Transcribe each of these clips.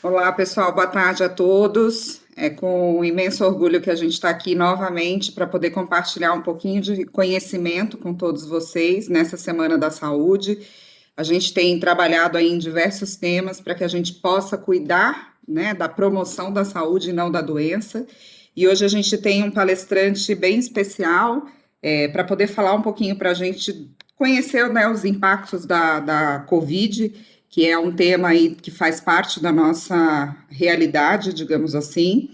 Olá, pessoal, boa tarde a todos. É com imenso orgulho que a gente está aqui novamente para poder compartilhar um pouquinho de conhecimento com todos vocês nessa Semana da Saúde. A gente tem trabalhado aí em diversos temas para que a gente possa cuidar, né, da promoção da saúde e não da doença. E hoje a gente tem um palestrante bem especial para poder falar um pouquinho para a gente conhecer, né, os impactos da Covid, que é um tema aí que faz parte da nossa realidade, digamos assim.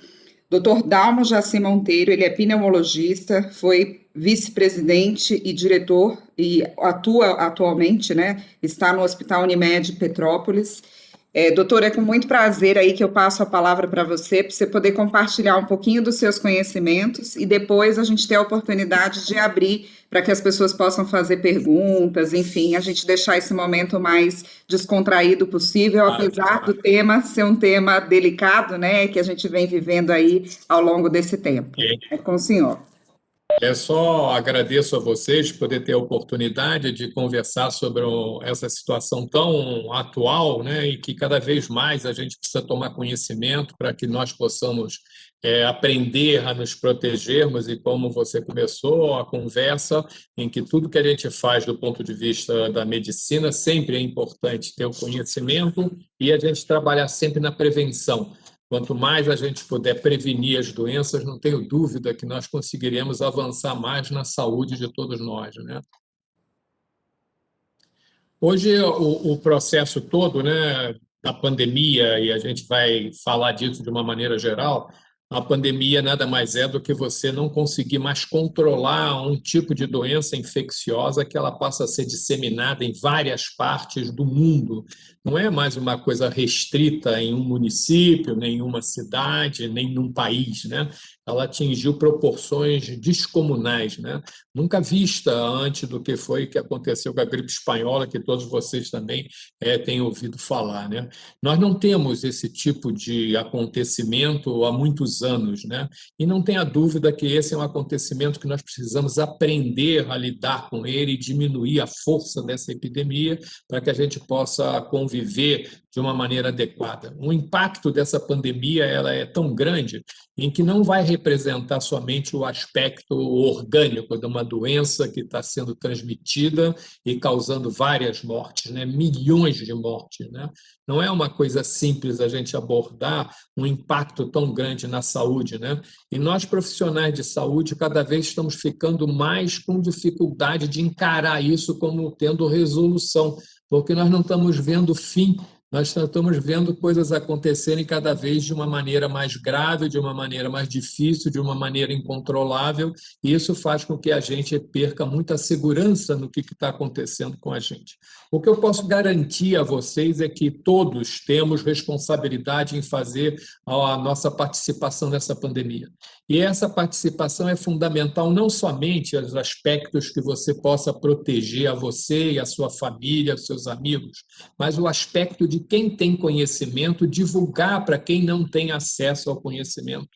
Dr. Dalmo Jaci Monteiro, ele é pneumologista, foi vice-presidente e diretor, e atua atualmente, né, está no Hospital Unimed Petrópolis. Doutor, é com muito prazer aí que eu passo a palavra para você poder compartilhar um pouquinho dos seus conhecimentos e depois a gente ter a oportunidade de abrir para que as pessoas possam fazer perguntas, enfim, a gente deixar esse momento mais descontraído possível, apesar do tema ser um tema delicado, né, que a gente vem vivendo aí ao longo desse tempo. É com o senhor. Só agradeço a vocês de poder ter a oportunidade de conversar sobre essa situação tão atual, né, e que cada vez mais a gente precisa tomar conhecimento para que nós possamos aprender a nos protegermos e como você começou a conversa, em que tudo que a gente faz do ponto de vista da medicina sempre é importante ter o conhecimento e a gente trabalhar sempre na prevenção. Quanto mais a gente puder prevenir as doenças, não tenho dúvida que nós conseguiremos avançar mais na saúde de todos nós, né? Hoje, o processo todo, né, da pandemia, e a gente vai falar disso de uma maneira geral, a pandemia nada mais é do que você não conseguir mais controlar um tipo de doença infecciosa que ela passa a ser disseminada em várias partes do mundo. Não é mais uma coisa restrita em um município, nem em uma cidade, nem num país, né? Ela atingiu proporções descomunais, né? Nunca vista antes do que foi que aconteceu com a gripe espanhola, que todos vocês também têm ouvido falar, né? Nós não temos esse tipo de acontecimento há muitos anos, né? E não tenha dúvida que esse é um acontecimento que nós precisamos aprender a lidar com ele e diminuir a força dessa epidemia para que a gente possa conviver de uma maneira adequada. O impacto dessa pandemia ela é tão grande em que não vai representar somente o aspecto orgânico de uma doença que está sendo transmitida e causando várias mortes, né? Milhões de mortes, né? Não é uma coisa simples a gente abordar um impacto tão grande na saúde, né? E nós, profissionais de saúde, cada vez estamos ficando mais com dificuldade de encarar isso como tendo resolução, porque nós não estamos vendo fim. Nós estamos vendo coisas acontecerem cada vez de uma maneira mais grave, de uma maneira mais difícil, de uma maneira incontrolável, e isso faz com que a gente perca muita segurança no que está acontecendo com a gente. O que eu posso garantir a vocês é que todos temos responsabilidade em fazer a nossa participação nessa pandemia. E essa participação é fundamental não somente os aspectos que você possa proteger a você e a sua família, os seus amigos, mas o aspecto de quem tem conhecimento, divulgar para quem não tem acesso ao conhecimento.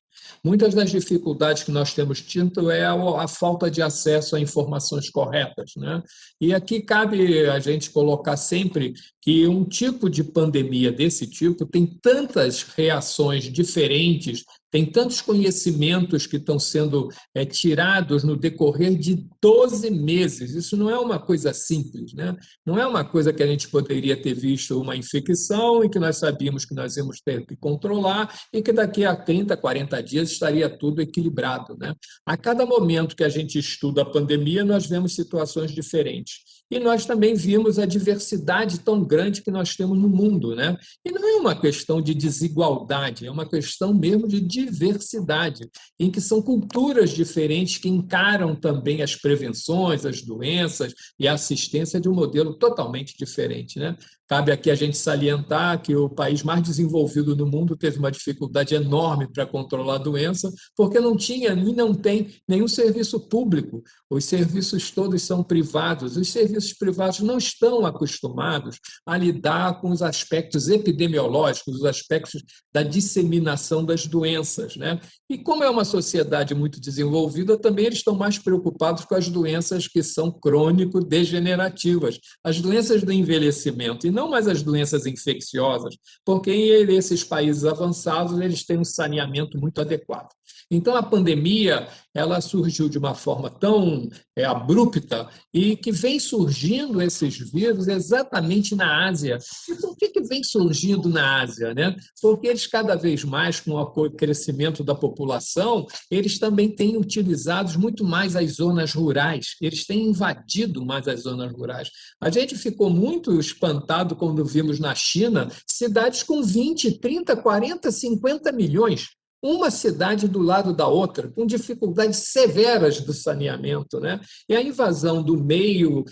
Muitas das dificuldades que nós temos tido é a falta de acesso a informações corretas, né? E aqui cabe a gente colocar sempre que um tipo de pandemia desse tipo tem tantas reações diferentes, tem tantos conhecimentos que estão sendo tirados no decorrer de 12 meses. Isso não é uma coisa simples, né? Não é uma coisa que a gente poderia ter visto uma infecção e que nós sabíamos que nós íamos ter que controlar e que daqui a 30, 40 dias estaria tudo equilibrado, né? A cada momento que a gente estuda a pandemia, nós vemos situações diferentes. E nós também vimos a diversidade tão grande que nós temos no mundo, né? E não é uma questão de desigualdade, é uma questão mesmo de diversidade, em que são culturas diferentes que encaram também as prevenções, as doenças e a assistência de um modelo totalmente diferente, né? Cabe aqui a gente salientar que o país mais desenvolvido do mundo teve uma dificuldade enorme para controlar a doença, porque não tinha e não tem nenhum serviço público. Os serviços todos são privados. Os serviços privados não estão acostumados a lidar com os aspectos epidemiológicos, os aspectos da disseminação das doenças, né? E como é uma sociedade muito desenvolvida, também eles estão mais preocupados com as doenças que são crônico-degenerativas, as doenças do envelhecimento, e não mais as doenças infecciosas, porque esses países avançados eles têm um saneamento muito adequado. Então, a pandemia ela surgiu de uma forma tão abrupta e que vem surgindo esses vírus exatamente na Ásia. E por que vem surgindo na Ásia, né? Porque eles cada vez mais, com o crescimento da população, eles também têm utilizado muito mais as zonas rurais, eles têm invadido mais as zonas rurais. A gente ficou muito espantado quando vimos na China cidades com 20, 30, 40, 50 milhões. Uma cidade do lado da outra, com dificuldades severas do saneamento, né? E a invasão do meio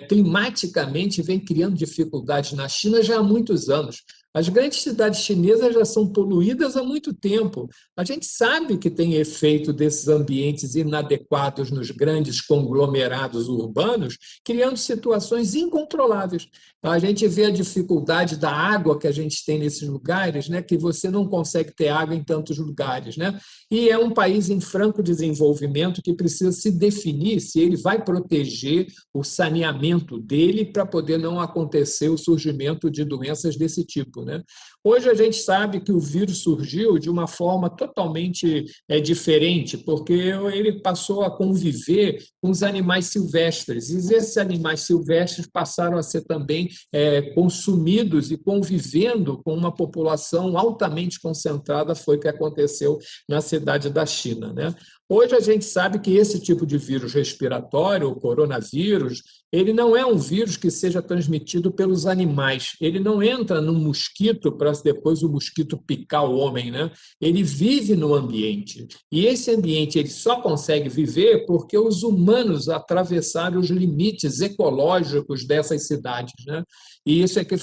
climaticamente vem criando dificuldades na China já há muitos anos. As grandes cidades chinesas já são poluídas há muito tempo. A gente sabe que tem efeito desses ambientes inadequados nos grandes conglomerados urbanos, criando situações incontroláveis. A gente vê a dificuldade da água que a gente tem nesses lugares, né, que você não consegue ter água em tantos lugares, né? E é um país em franco desenvolvimento que precisa se definir se ele vai proteger o saneamento dele para poder não acontecer o surgimento de doenças desse tipo, né? Hoje a gente sabe que o vírus surgiu de uma forma totalmente diferente, porque ele passou a conviver com os animais silvestres, e esses animais silvestres passaram a ser também consumidos e convivendo com uma população altamente concentrada, foi o que aconteceu na cidade da China, né? Hoje a gente sabe que esse tipo de vírus respiratório, o coronavírus, ele não é um vírus que seja transmitido pelos animais. Ele não entra no mosquito para depois o mosquito picar o homem, né? Ele vive no ambiente. E esse ambiente ele só consegue viver porque os humanos atravessaram os limites ecológicos dessas cidades, né? E isso é que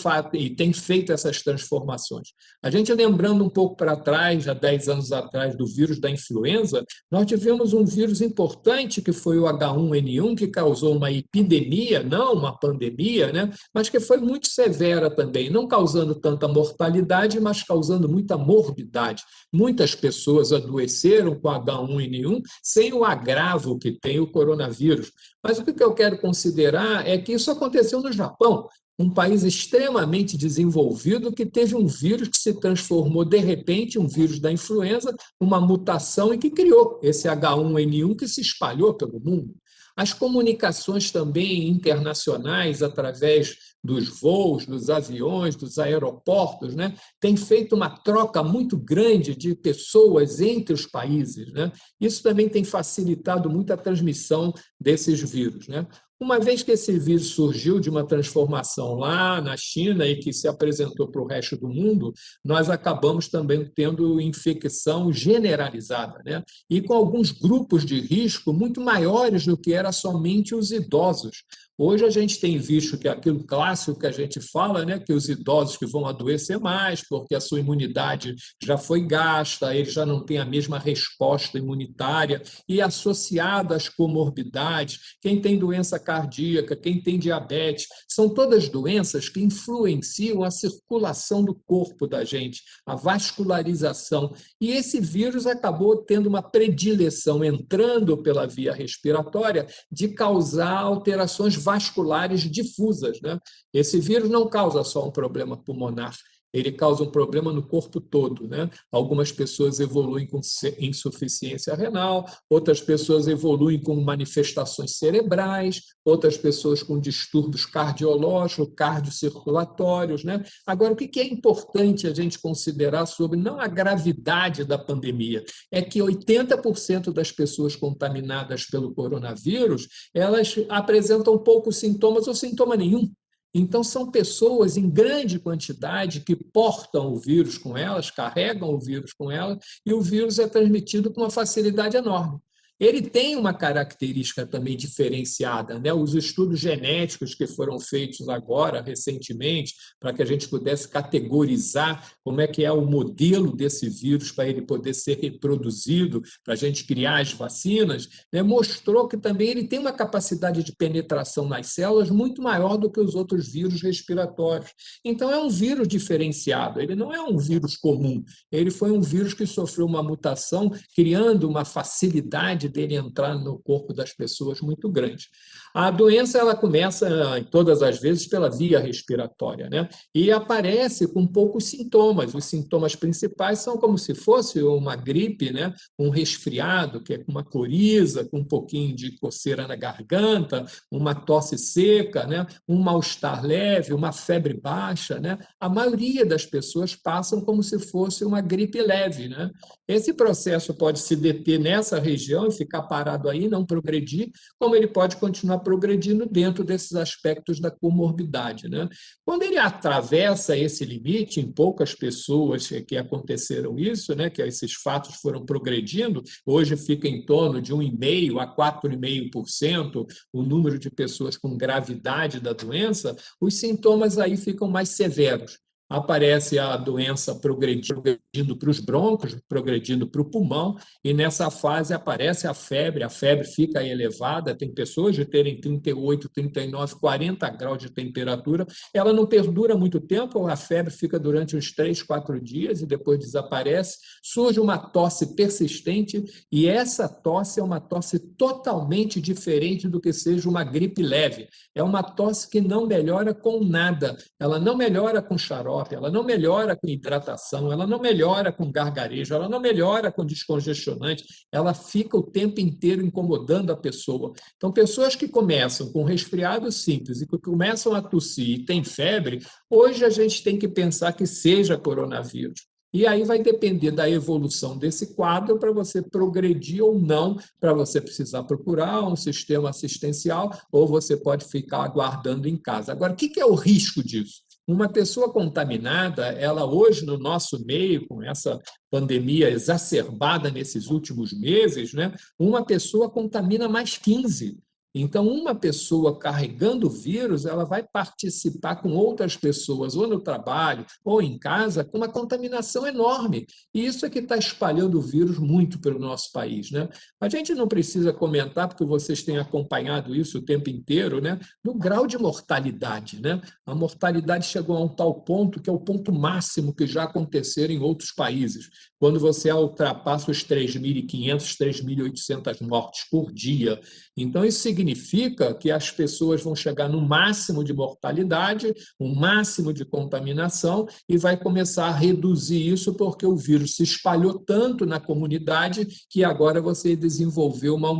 tem feito essas transformações. A gente lembrando um pouco para trás, há 10 anos atrás, do vírus da influenza, nós tivemos um vírus importante que foi o H1N1, que causou uma epidemia, não uma pandemia, né? Mas que foi muito severa também, não causando tanta mortalidade, mas causando muita morbidade. Muitas pessoas adoeceram com H1N1 sem o agravo que tem o coronavírus. Mas o que eu quero considerar é que isso aconteceu no Japão, um país extremamente desenvolvido que teve um vírus que se transformou, de repente, um vírus da influenza, uma mutação e que criou esse H1N1 que se espalhou pelo mundo. As comunicações também internacionais, através dos voos, dos aviões, dos aeroportos, né, têm feito uma troca muito grande de pessoas entre os países, né? Isso também tem facilitado muito a transmissão desses vírus, né? Uma vez que esse vírus surgiu de uma transformação lá na China e que se apresentou para o resto do mundo, nós acabamos também tendo infecção generalizada, né? E com alguns grupos de risco muito maiores do que era somente os idosos. Hoje a gente tem visto que aquilo clássico que a gente fala, né, que os idosos que vão adoecer mais, porque a sua imunidade já foi gasta, eles já não têm a mesma resposta imunitária, e associada às comorbidades, quem tem doença cardíaca, quem tem diabetes, são todas doenças que influenciam a circulação do corpo da gente, a vascularização. E esse vírus acabou tendo uma predileção, entrando pela via respiratória, de causar alterações vasculares difusas, né? Esse vírus não causa só um problema pulmonar, ele causa um problema no corpo todo, né? Algumas pessoas evoluem com insuficiência renal, outras pessoas evoluem com manifestações cerebrais, outras pessoas com distúrbios cardiológicos, cardiocirculatórios, né? Agora, o que é importante a gente considerar sobre não a gravidade da pandemia? É que 80% das pessoas contaminadas pelo coronavírus, elas apresentam poucos sintomas ou sintoma nenhum. Então, são pessoas em grande quantidade que portam o vírus com elas, carregam o vírus com elas, e o vírus é transmitido com uma facilidade enorme. Ele tem uma característica também diferenciada, né? Os estudos genéticos que foram feitos agora, recentemente, para que a gente pudesse categorizar como é que é o modelo desse vírus para ele poder ser reproduzido, para a gente criar as vacinas, né? Mostrou que também ele tem uma capacidade de penetração nas células muito maior do que os outros vírus respiratórios. Então, é um vírus diferenciado, ele não é um vírus comum, ele foi um vírus que sofreu uma mutação, criando uma facilidade probabilidade dele entrar no corpo das pessoas muito grande. A doença ela começa, todas as vezes, pela via respiratória, né? E aparece com poucos sintomas. Os sintomas principais são como se fosse uma gripe, né? Um resfriado, que é com uma coriza, com um pouquinho de coceira na garganta, uma tosse seca, né? Um mal-estar leve, uma febre baixa, né? A maioria das pessoas passam como se fosse uma gripe leve, né? Esse processo pode se deter nessa região e ficar parado aí, não progredir, como ele pode continuar progredindo dentro desses aspectos da comorbidade, né? Quando ele atravessa esse limite, em poucas pessoas que aconteceram isso, né, que esses fatos foram progredindo, hoje fica em torno de 1,5% a 4,5% o número de pessoas com gravidade da doença, os sintomas aí ficam mais severos. Aparece a doença progredindo para os brônquios, progredindo para o pulmão, e nessa fase aparece a febre fica elevada, tem pessoas de terem 38, 39, 40 graus de temperatura, ela não perdura muito tempo, a febre fica durante uns 3, 4 dias e depois desaparece, surge uma tosse persistente, e essa tosse é uma tosse totalmente diferente do que seja uma gripe leve, é uma tosse que não melhora com nada, ela não melhora com xarope, ela não melhora com hidratação, ela não melhora com gargarejo, ela não melhora com descongestionante, ela fica o tempo inteiro incomodando a pessoa. Então, pessoas que começam com resfriado simples e que começam a tossir e têm febre, hoje a gente tem que pensar que seja coronavírus. E aí vai depender da evolução desse quadro para você progredir ou não, para você precisar procurar um sistema assistencial ou você pode ficar aguardando em casa. Agora, o que é o risco disso? Uma pessoa contaminada, ela hoje no nosso meio, com essa pandemia exacerbada nesses últimos meses, né, uma pessoa contamina mais 15. Então, uma pessoa carregando o vírus, ela vai participar com outras pessoas, ou no trabalho, ou em casa, com uma contaminação enorme. E isso é que está espalhando o vírus muito pelo nosso país, né? A gente não precisa comentar, porque vocês têm acompanhado isso o tempo inteiro, né? No grau de mortalidade, né? A mortalidade chegou a um tal ponto que é o ponto máximo que já aconteceram em outros países, quando você ultrapassa os 3.500, 3.800 mortes por dia. Então, isso significa que as pessoas vão chegar no máximo de mortalidade, um máximo de contaminação, e vai começar a reduzir isso porque o vírus se espalhou tanto na comunidade que agora você desenvolveu uma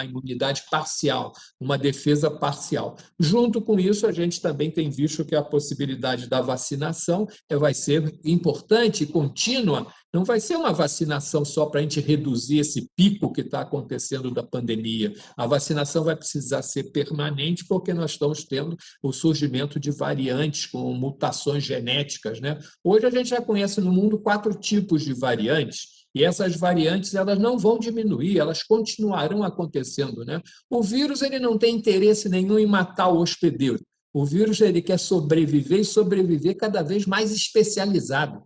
imunidade parcial, uma defesa parcial. Junto com isso, a gente também tem visto que a possibilidade da vacinação vai ser importante e contínua. Não vai ser uma vacinação só para a gente reduzir esse pico que está acontecendo da pandemia. A vacinação vai precisar ser permanente porque nós estamos tendo o surgimento de variantes com mutações genéticas, né? Hoje a gente já conhece no mundo 4 tipos de variantes. E essas variantes elas não vão diminuir, elas continuarão acontecendo, né? O vírus ele não tem interesse nenhum em matar o hospedeiro. O vírus ele quer sobreviver e sobreviver cada vez mais especializado.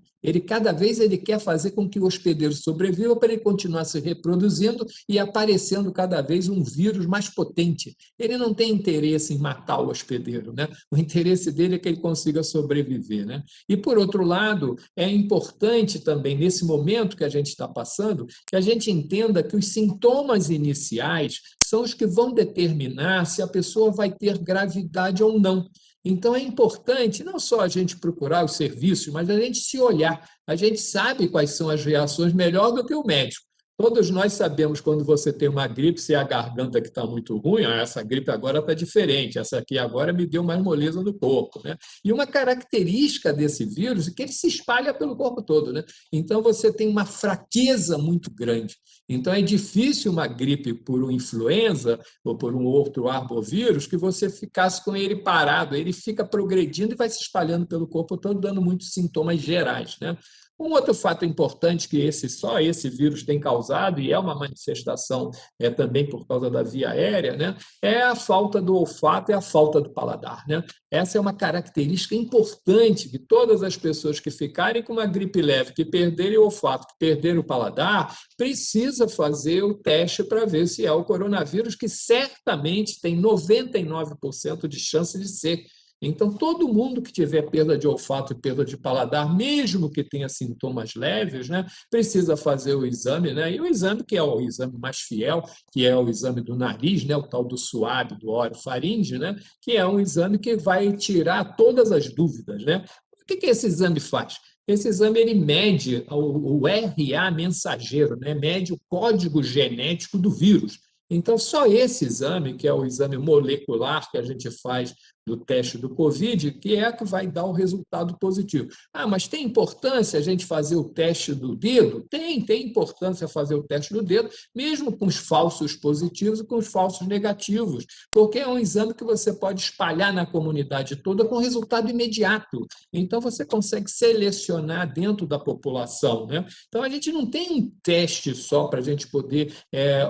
Cada vez ele quer fazer com que o hospedeiro sobreviva para ele continuar se reproduzindo e aparecendo cada vez um vírus mais potente. Ele não tem interesse em matar o hospedeiro, né? O interesse dele é que ele consiga sobreviver, né? E, por outro lado, é importante também, nesse momento que a gente está passando, que a gente entenda que os sintomas iniciais são os que vão determinar se a pessoa vai ter gravidade ou não. Então, é importante não só a gente procurar os serviços, mas a gente se olhar. A gente sabe quais são as reações melhor do que o médico. Todos nós sabemos quando você tem uma gripe, se é a garganta que está muito ruim, essa gripe agora está diferente, essa aqui agora me deu mais moleza no corpo, né? E uma característica desse vírus é que ele se espalha pelo corpo todo, né? Então você tem uma fraqueza muito grande. Então é difícil uma gripe por uma influenza ou por um outro arbovírus que você ficasse com ele parado, ele fica progredindo e vai se espalhando pelo corpo todo, dando muitos sintomas gerais, né? Um outro fato importante que só esse vírus tem causado, e é uma manifestação também por causa da via aérea, né, é a falta do olfato e a falta do paladar, né? Essa é uma característica importante que todas as pessoas que ficarem com uma gripe leve, que perderem o olfato, que perderem o paladar, precisa fazer o teste para ver se é o coronavírus, que certamente tem 99% de chance de ser. Então, todo mundo que tiver perda de olfato e perda de paladar, mesmo que tenha sintomas leves, né, precisa fazer o exame, né? E o exame que é o exame mais fiel, que é o exame do nariz, né, o tal do SUAB, do orofaringe, né, que é um exame que vai tirar todas as dúvidas, né? O que esse exame faz? Esse exame ele mede o RA mensageiro, né? Mede o código genético do vírus. Então, só esse exame, que é o exame molecular que a gente faz do teste do Covid, que é que vai dar o resultado positivo. Ah, mas tem importância a gente fazer o teste do dedo? Tem importância fazer o teste do dedo, mesmo com os falsos positivos e com os falsos negativos, porque é um exame que você pode espalhar na comunidade toda com resultado imediato. Então, você consegue selecionar dentro da população, né? Então, a gente não tem um teste só para a gente poder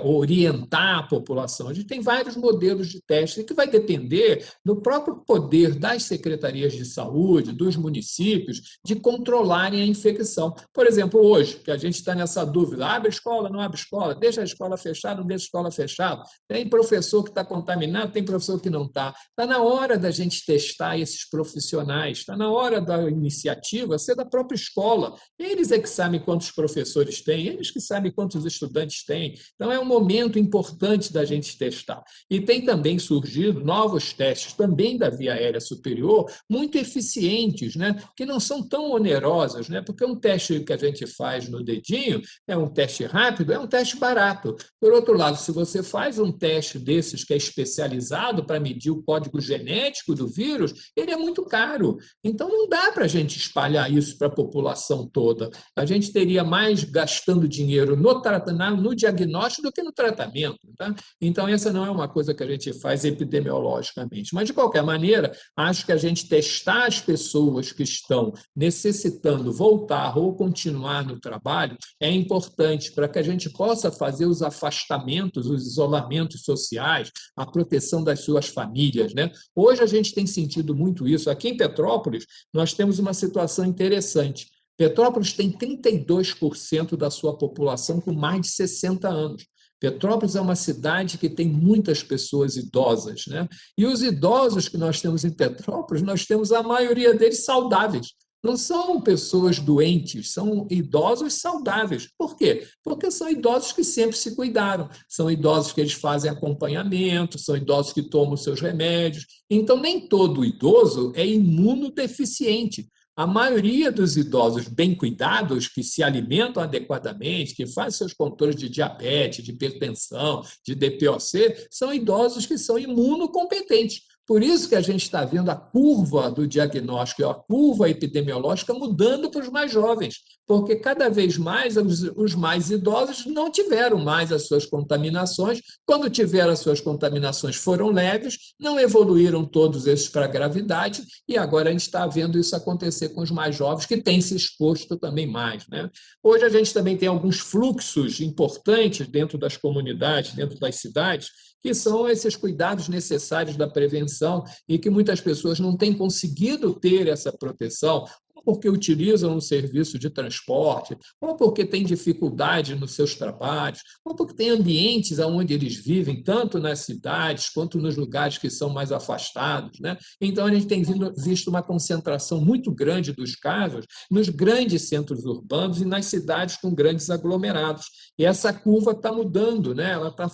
orientar a população. A gente tem vários modelos de teste que vai depender do próprio poder das secretarias de saúde, dos municípios, de controlarem a infecção. Por exemplo, hoje, que a gente está nessa dúvida, abre escola, não abre escola, deixa a escola fechada, não deixa a escola fechada, tem professor que está contaminado, tem professor que não está. Está na hora da gente testar esses profissionais, está na hora da iniciativa ser da própria escola. Eles é que sabem quantos professores têm, eles que sabem quantos estudantes têm. Então, é um momento importante da gente testar. E tem também surgido novos testes, também da via aérea superior, muito eficientes, né? Que não são tão onerosos, né? Porque um teste que a gente faz no dedinho é um teste rápido, é um teste barato. Por outro lado, se você faz um teste desses que é especializado para medir o código genético do vírus, ele é muito caro. Então, não dá para a gente espalhar isso para a população toda. A gente teria mais gastando dinheiro no diagnóstico do que no tratamento. Tá? Então, essa não é uma coisa que a gente faz epidemiologicamente. Mas, de qualquer maneira, acho que a gente testar as pessoas que estão necessitando voltar ou continuar no trabalho é importante para que a gente possa fazer os afastamentos, os isolamentos sociais, a proteção das suas famílias. Né? Hoje a gente tem sentido muito isso. Aqui em Petrópolis, nós temos uma situação interessante. Petrópolis tem 32% da sua população com mais de 60 anos. Petrópolis é uma cidade que tem muitas pessoas idosas, né? E os idosos que nós temos em Petrópolis, nós temos a maioria deles saudáveis. Não são pessoas doentes, são idosos saudáveis. Por quê? Porque são idosos que sempre se cuidaram, são idosos que eles fazem acompanhamento, são idosos que tomam seus remédios. Então, nem todo idoso é imunodeficiente. A maioria dos idosos bem cuidados, que se alimentam adequadamente, que fazem seus controles de diabetes, de hipertensão, de DPOC, são idosos que são imunocompetentes. Por isso que a gente está vendo a curva do diagnóstico, a curva epidemiológica mudando para os mais jovens, porque cada vez mais os mais idosos não tiveram mais as suas contaminações. Quando tiveram as suas contaminações, foram leves, não evoluíram todos esses para a gravidade, e agora a gente está vendo isso acontecer com os mais jovens, que têm se exposto também mais. Né? Hoje a gente também tem alguns fluxos importantes dentro das comunidades, dentro das cidades, que são esses cuidados necessários da prevenção e que muitas pessoas não têm conseguido ter essa proteção, ou porque utilizam um serviço de transporte, ou porque têm dificuldade nos seus trabalhos, ou porque têm ambientes onde eles vivem, tanto nas cidades quanto nos lugares que são mais afastados. Né? Então, a gente tem visto uma concentração muito grande dos casos nos grandes centros urbanos e nas cidades com grandes aglomerados. E essa curva está mudando, né? Ela está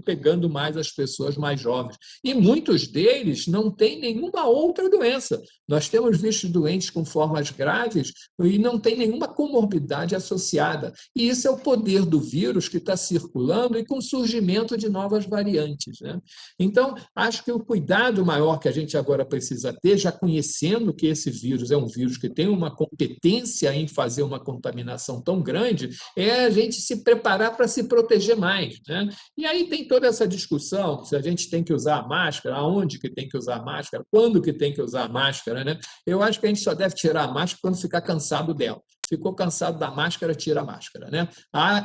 pegando mais as pessoas mais jovens. E muitos deles não têm nenhuma outra doença. Nós temos visto doentes com formas graves e não tem nenhuma comorbidade associada. E isso é o poder do vírus que está circulando e com o surgimento de novas variantes. Né? Então, acho que o cuidado maior que a gente agora precisa ter, já conhecendo que esse vírus é um vírus que tem uma competência em fazer uma contaminação tão grande, é a gente se preparar para se proteger mais. Né? E aí tem toda essa discussão, se a gente tem que usar a máscara, aonde que tem que usar a máscara, quando que tem que usar a máscara. Né? Eu acho que a gente só deve tirar a máscara quando ficar cansado dela. ficou cansado da máscara, tira a máscara, né?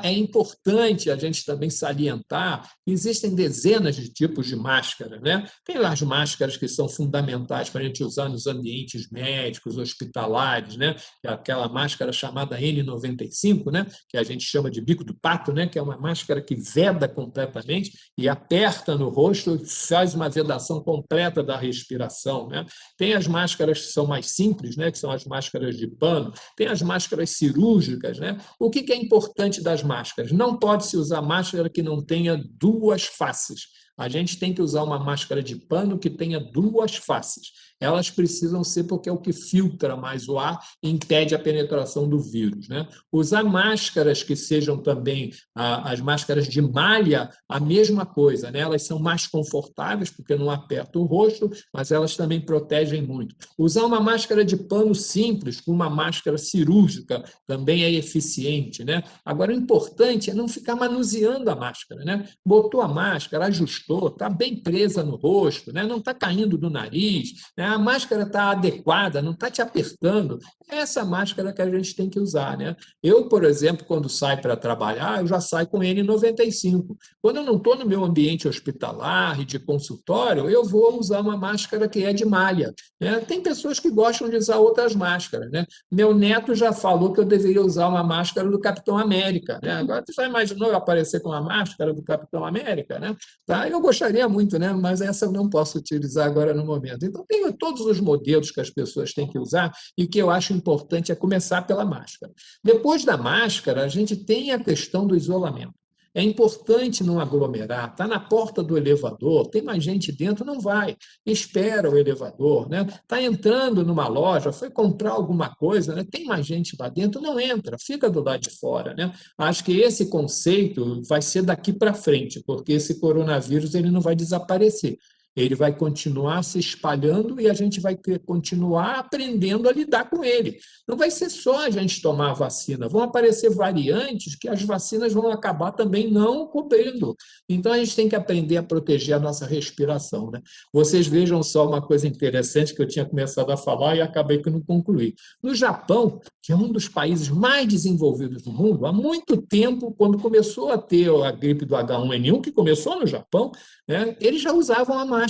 É importante a gente também salientar que existem dezenas de tipos de máscara, né? Tem lá as máscaras que são fundamentais para a gente usar nos ambientes médicos, hospitalares, né? Que é aquela máscara chamada N95, né? Que a gente chama de bico do pato, né? Que é uma máscara que veda completamente e aperta no rosto, faz uma vedação completa da respiração, né? Tem as máscaras que são mais simples, né? Que são as máscaras de pano, tem as máscaras cirúrgicas, né? O que é importante das máscaras? Não pode se usar máscara que não tenha duas faces. A gente tem que usar uma máscara de pano que tenha duas faces. Elas precisam ser porque é o que filtra mais o ar e impede a penetração do vírus, né? Usar máscaras que sejam também as máscaras de malha, a mesma coisa, né? Elas são mais confortáveis porque não apertam o rosto, mas elas também protegem muito. Usar uma máscara de pano simples com uma máscara cirúrgica também é eficiente, né? Agora, o importante é não ficar manuseando a máscara, né? Botou a máscara, ajustou, está bem presa no rosto, né? Não está caindo do nariz, né? A máscara está adequada, não está te apertando. É essa máscara que a gente tem que usar, né? Eu, por exemplo, quando saio para trabalhar, eu já saio com N95. Quando eu não estou no meu ambiente hospitalar e de consultório, eu vou usar uma máscara que é de malha, né? Tem pessoas que gostam de usar outras máscaras, né? Meu neto já falou que eu deveria usar uma máscara do Capitão América, né? Agora, você já imaginou eu aparecer com uma máscara do Capitão América, né? Tá? Eu gostaria muito, né? Mas essa eu não posso utilizar agora no momento. Então, tem todos os modelos que as pessoas têm que usar e o que eu acho importante é começar pela máscara. Depois da máscara, a gente tem a questão do isolamento. É importante não aglomerar, está na porta do elevador, tem mais gente dentro, não vai, espera o elevador, né? Está entrando numa loja, foi comprar alguma coisa, né? Tem mais gente lá dentro, não entra, fica do lado de fora, né? Acho que esse conceito vai ser daqui para frente, porque esse coronavírus ele não vai desaparecer. Ele vai continuar se espalhando e a gente vai continuar aprendendo a lidar com ele. Não vai ser só a gente tomar a vacina, vão aparecer variantes que as vacinas vão acabar também não cobrindo. Então, a gente tem que aprender a proteger a nossa respiração, né? Vocês vejam só uma coisa interessante que eu tinha começado a falar e acabei que não concluí. No Japão, que é um dos países mais desenvolvidos do mundo, há muito tempo, quando começou a ter a gripe do H1N1, que começou no Japão, né, eles já usavam a máscara.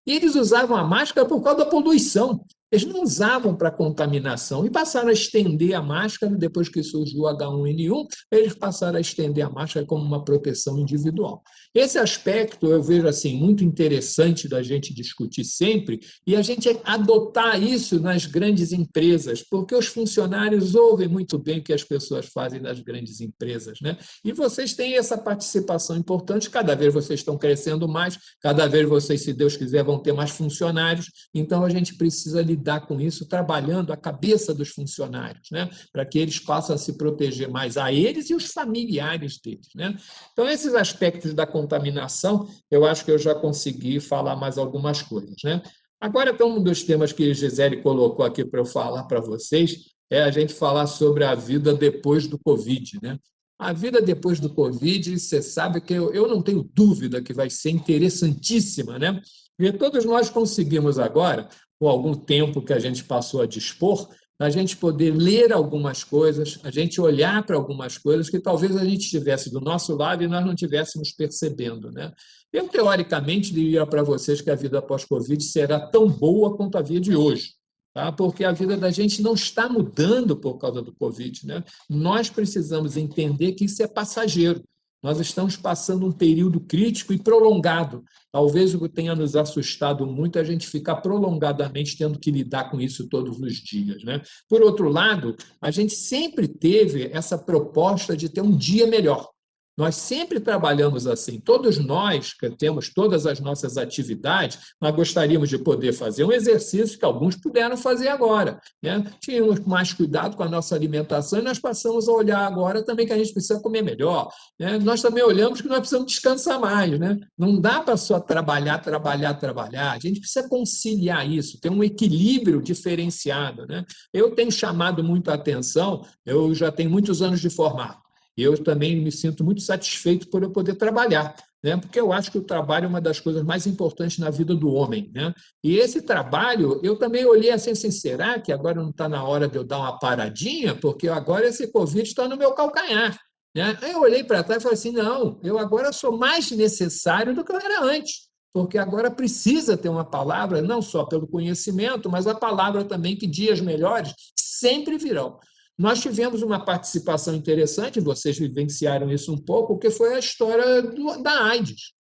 E eles usavam a máscara por causa da poluição. Eles não usavam para contaminação e passaram a estender a máscara depois que surgiu o H1N1, eles passaram a estender a máscara como uma proteção individual. Esse aspecto eu vejo assim muito interessante da gente discutir sempre e a gente adotar isso nas grandes empresas, porque os funcionários ouvem muito bem o que as pessoas fazem nas grandes empresas, né? E vocês têm essa participação importante, cada vez vocês estão crescendo mais, cada vez vocês, se Deus quiser, vão ter mais funcionários, então a gente precisa lidar com isso, trabalhando a cabeça dos funcionários, né? Para que eles possam se proteger mais a eles e os familiares deles, né? Então, esses aspectos da contaminação, eu acho que eu já consegui falar mais algumas coisas, né? Agora, então, um dos temas que Gisele colocou aqui para eu falar para vocês é a gente falar sobre a vida depois do Covid, né? A vida depois do Covid, você sabe que eu não tenho dúvida que vai ser interessantíssima, né? Porque todos nós conseguimos agora, com algum tempo que a gente passou a dispor, a gente poder ler algumas coisas, a gente olhar para algumas coisas que talvez a gente estivesse do nosso lado e nós não estivéssemos percebendo, né? Eu, teoricamente, diria para vocês que a vida pós-Covid será tão boa quanto a vida de hoje, tá? Porque a vida da gente não está mudando por causa do Covid, né? Nós precisamos entender que isso é passageiro. Nós estamos passando um período crítico e prolongado. Talvez o que tenha nos assustado muito é a gente ficar prolongadamente tendo que lidar com isso todos os dias, né? Por outro lado, a gente sempre teve essa proposta de ter um dia melhor. Nós sempre trabalhamos assim. Todos nós que temos todas as nossas atividades, nós gostaríamos de poder fazer um exercício que alguns puderam fazer agora, né? Tínhamos mais cuidado com a nossa alimentação e nós passamos a olhar agora também que a gente precisa comer melhor, né? Nós também olhamos que nós precisamos descansar mais, né? Não dá para só trabalhar, trabalhar, trabalhar. A gente precisa conciliar isso, ter um equilíbrio diferenciado, né? Eu tenho chamado muito a atenção, eu já tenho muitos anos de formado. Eu também me sinto muito satisfeito por eu poder trabalhar. né? Porque eu acho que o trabalho é uma das coisas mais importantes na vida do homem, né? E esse trabalho, eu também olhei assim, será que agora não está na hora de eu dar uma paradinha? Porque agora esse Covid está no meu calcanhar, né? Aí eu olhei para trás e falei assim, não, eu agora sou mais necessário do que eu era antes, porque agora precisa ter uma palavra, não só pelo conhecimento, mas a palavra também que dias melhores sempre virão. Nós tivemos uma participação interessante, vocês vivenciaram isso um pouco, que foi a história da AIDS.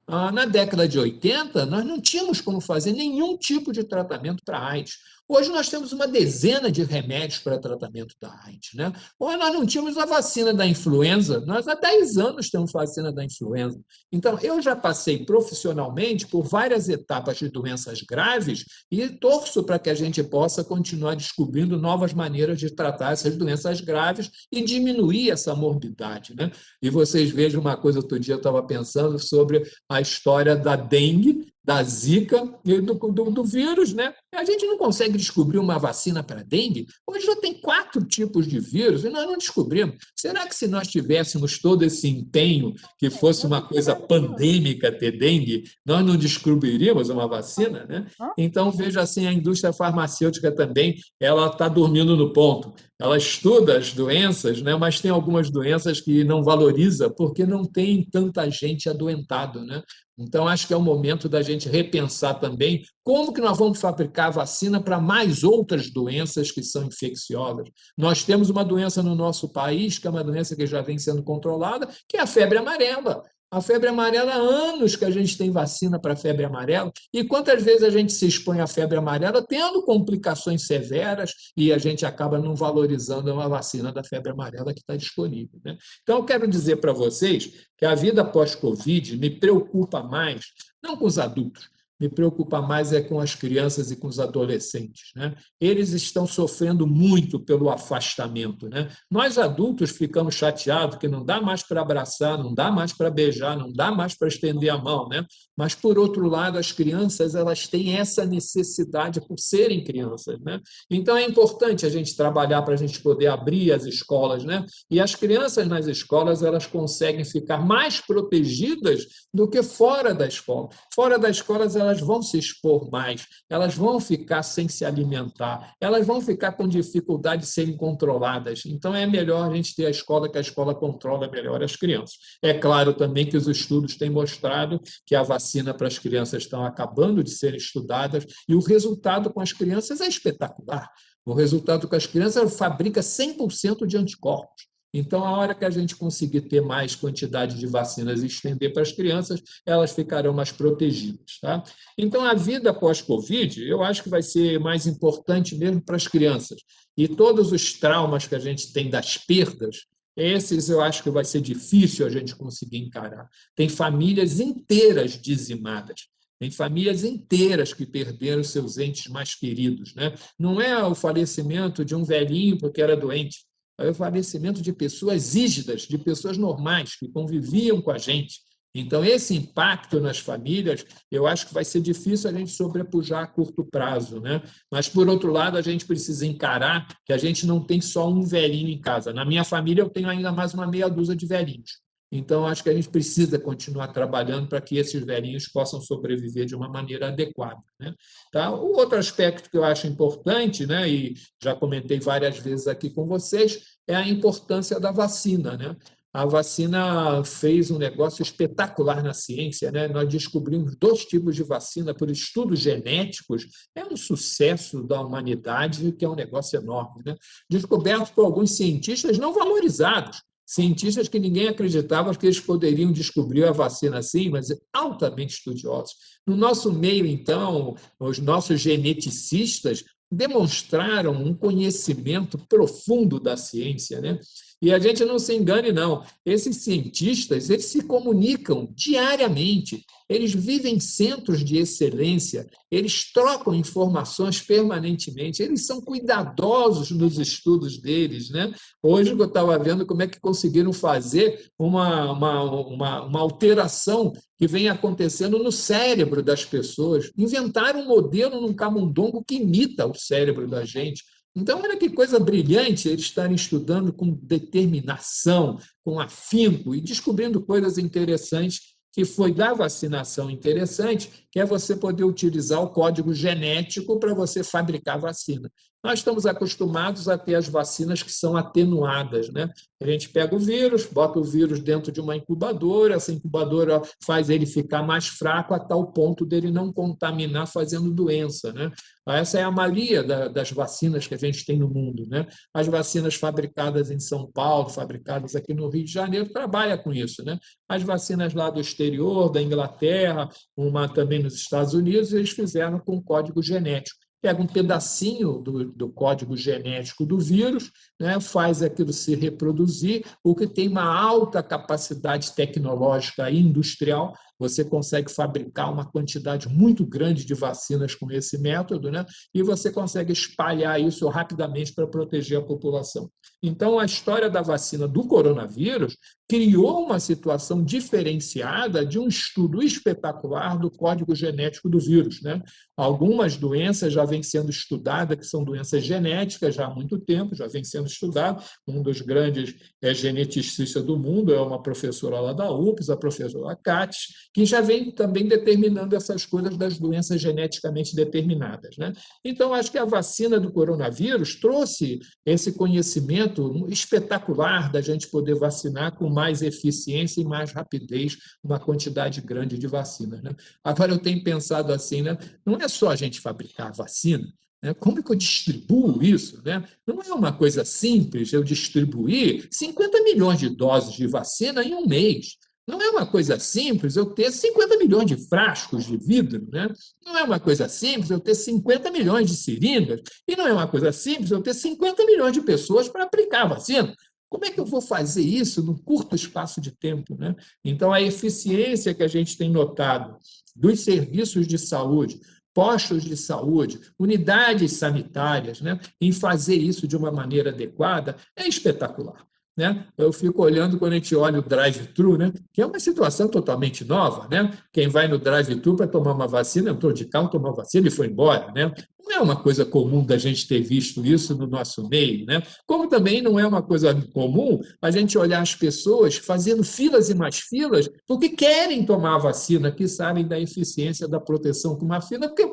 Na década de 80, nós não tínhamos como fazer nenhum tipo de tratamento para a AIDS. Hoje nós temos uma dezena de remédios para tratamento da AIDS, né? Hoje nós não tínhamos a vacina da influenza, nós há 10 anos temos vacina da influenza. Então, eu já passei profissionalmente por várias etapas de doenças graves e torço para que a gente possa continuar descobrindo novas maneiras de tratar essas doenças graves e diminuir essa morbidade, né? E vocês vejam uma coisa, outro dia eu estava pensando sobre a história da dengue, da zika e do vírus, né? A gente não consegue descobrir uma vacina para dengue. Hoje já tem 4 tipos de vírus e nós não descobrimos. Será que se nós tivéssemos todo esse empenho que fosse uma coisa pandêmica ter dengue, nós não descobriríamos uma vacina, né? Então, veja assim, a indústria farmacêutica também, ela está dormindo no ponto. Ela estuda as doenças, né? Mas tem algumas doenças que não valoriza porque não tem tanta gente adoentada, né? Então, acho que é o momento da gente repensar também como que nós vamos fabricar vacina para mais outras doenças que são infecciosas. Nós temos uma doença no nosso país, que é uma doença que já vem sendo controlada, que é a febre amarela. A febre amarela, há anos que a gente tem vacina para a febre amarela, e quantas vezes a gente se expõe à febre amarela tendo complicações severas e a gente acaba não valorizando uma vacina da febre amarela que está disponível, né? Então, eu quero dizer para vocês que a vida pós-Covid me preocupa mais, não com os adultos, me preocupa mais é com as crianças e com os adolescentes, né? Eles estão sofrendo muito pelo afastamento, né? Nós adultos ficamos chateados que não dá mais para abraçar, não dá mais para beijar, não dá mais para estender a mão, né? Mas por outro lado, as crianças, elas têm essa necessidade por serem crianças, né? Então é importante a gente trabalhar para a gente poder abrir as escolas, né? E as crianças nas escolas, elas conseguem ficar mais protegidas do que fora da escola. Fora da escola, elas vão se expor mais, elas vão ficar sem se alimentar, elas vão ficar com dificuldade de serem controladas. Então, é melhor a gente ter a escola, que a escola controla melhor as crianças. É claro também que os estudos têm mostrado que a vacina para as crianças estão acabando de ser estudadas e o resultado com as crianças é espetacular. O resultado com as crianças fabrica 100% de anticorpos. Então, a hora que a gente conseguir ter mais quantidade de vacinas e estender para as crianças, elas ficarão mais protegidas, tá? Então, a vida pós-Covid, eu acho que vai ser mais importante mesmo para as crianças. E todos os traumas que a gente tem das perdas, esses eu acho que vai ser difícil a gente conseguir encarar. Tem famílias inteiras dizimadas. Tem famílias inteiras que perderam seus entes mais queridos, né? Não é o falecimento de um velhinho porque era doente, é o falecimento de pessoas rígidas, de pessoas normais, que conviviam com a gente. Então, esse impacto nas famílias, eu acho que vai ser difícil a gente sobrepujar a curto prazo, né? Mas, por outro lado, a gente precisa encarar que a gente não tem só um velhinho em casa. Na minha família, eu tenho ainda mais uma meia dúzia de velhinhos. Então, acho que a gente precisa continuar trabalhando para que esses velhinhos possam sobreviver de uma maneira adequada, né? Tá? O outro aspecto que eu acho importante, né, e já comentei várias vezes aqui com vocês, é a importância da vacina, né? A vacina fez um negócio espetacular na ciência, né? Nós descobrimos 2 tipos de vacina por estudos genéticos. É um sucesso da humanidade, que é um negócio enorme, né? Descoberto por alguns cientistas não valorizados, cientistas que ninguém acreditava que eles poderiam descobrir a vacina assim, mas altamente estudiosos. No nosso meio, então, os nossos geneticistas demonstraram um conhecimento profundo da ciência, né? E a gente não se engane, não. Esses cientistas, eles se comunicam diariamente, eles vivem em centros de excelência, eles trocam informações permanentemente, eles são cuidadosos nos estudos deles, né? Hoje eu estava vendo como é que conseguiram fazer uma alteração que vem acontecendo no cérebro das pessoas. Inventaram um modelo num camundongo que imita o cérebro da gente. Então, olha que coisa brilhante eles estarem estudando com determinação, com afinco e descobrindo coisas interessantes que foi da vacinação interessante, que é você poder utilizar o código genético para você fabricar vacina. Nós estamos acostumados a ter as vacinas que são atenuadas, né? A gente pega o vírus, bota o vírus dentro de uma incubadora, essa incubadora faz ele ficar mais fraco a tal ponto dele não contaminar, fazendo doença, né? Essa é a maioria das vacinas que a gente tem no mundo, né? As vacinas fabricadas em São Paulo, fabricadas aqui no Rio de Janeiro, trabalham com isso, né? As vacinas lá do exterior, da Inglaterra, uma também nos Estados Unidos, eles fizeram com código genético. Pega um pedacinho do código genético do vírus, né, faz aquilo se reproduzir, o que tem uma alta capacidade tecnológica e industrial. Você consegue fabricar uma quantidade muito grande de vacinas com esse método, né, e você consegue espalhar isso rapidamente para proteger a população. Então, a história da vacina do coronavírus criou uma situação diferenciada de um estudo espetacular do código genético do vírus, né? Algumas doenças já vêm sendo estudadas, que são doenças genéticas já há muito tempo, já vem sendo estudado. Um dos grandes geneticistas do mundo é uma professora lá da UPS, a professora Katz, que já vem também determinando essas coisas das doenças geneticamente determinadas, né? Então, acho que a vacina do coronavírus trouxe esse conhecimento espetacular da gente poder vacinar com mais eficiência e mais rapidez uma quantidade grande de vacinas, né? Agora, eu tenho pensado assim, né? Não é só a gente fabricar a vacina, né? Como é que eu distribuo isso, né? Não é uma coisa simples eu distribuir 50 milhões de doses de vacina em um mês. Não é uma coisa simples eu ter 50 milhões de frascos de vidro, né? Não é uma coisa simples eu ter 50 milhões de seringas. E não é uma coisa simples eu ter 50 milhões de pessoas para aplicar a vacina. Como é que eu vou fazer isso num curto espaço de tempo, né? Então, a eficiência que a gente tem notado dos serviços de saúde, postos de saúde, unidades sanitárias, né, em fazer isso de uma maneira adequada, é espetacular. Né? Eu fico olhando quando a gente olha o drive-thru, né? Que é uma situação totalmente nova. Né? Quem vai no drive-thru para tomar uma vacina, entrou de carro, tomou a vacina e foi embora. Né? Não é uma coisa comum da gente ter visto isso no nosso meio. Né? Como também não é uma coisa comum a gente olhar as pessoas fazendo filas e mais filas porque querem tomar a vacina, que sabem da eficiência da proteção com uma fila, porque